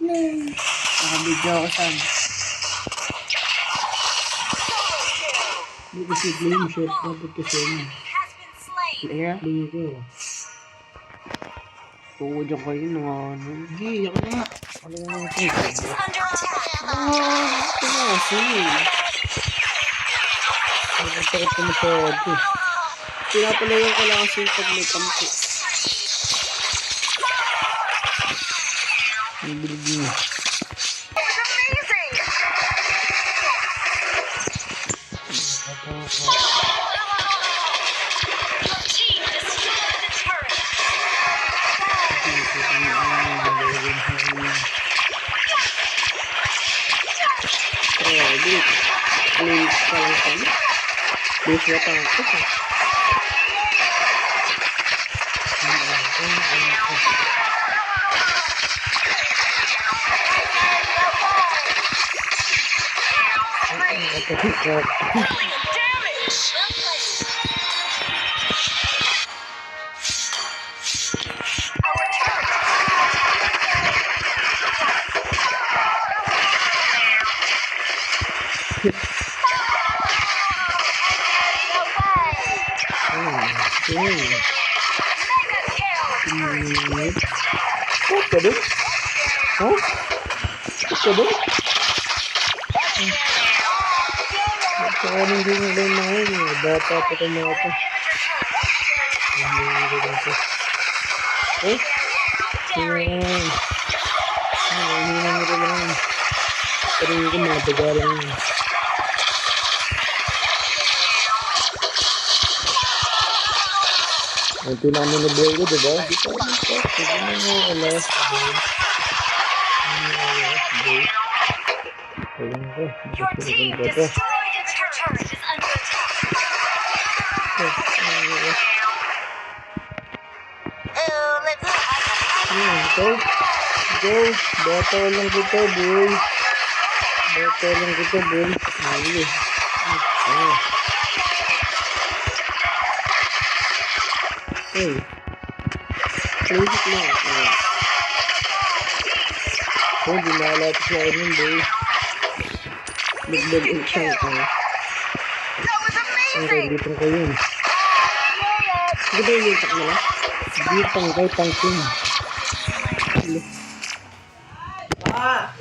Nakabidyo ako saan. Hindi kasi blame shot na ba't kasi yun. Kaya, Blame ko. tuwod ako yun. Ano. Hindi, ako na. Ano nga ito? Ito nga kasi. Nagtakot ko masyado. Pinapalayan ko lang kasi pag may kampo. Ang bilib niya. Grabe. Alin ka lang kami. Bilis na tapos ah. What ka doon? Ha? What ka doon? Saka hindi nga lang na ngayon. Bata pa ito mga ito. Hindi nga lang ito. Eh? Ayan. Hindi na nga lang. Pero hindi ko mga daga lang yun. Ito namin na buhay ko, diba? Di pa rin ito. Sige na nga alas. Ayun ko. Your team destroyed its turret is under Go. Go. Bata lang kita, boy. Bata lang kita, boy. Ayun. Hey. Basic lang. Oh, di naalala siya rin, boy. Biglag insang ka. Ang relitong ko yun. Hindi ba yung litak mo lang? Di pangkay pangking. Ah!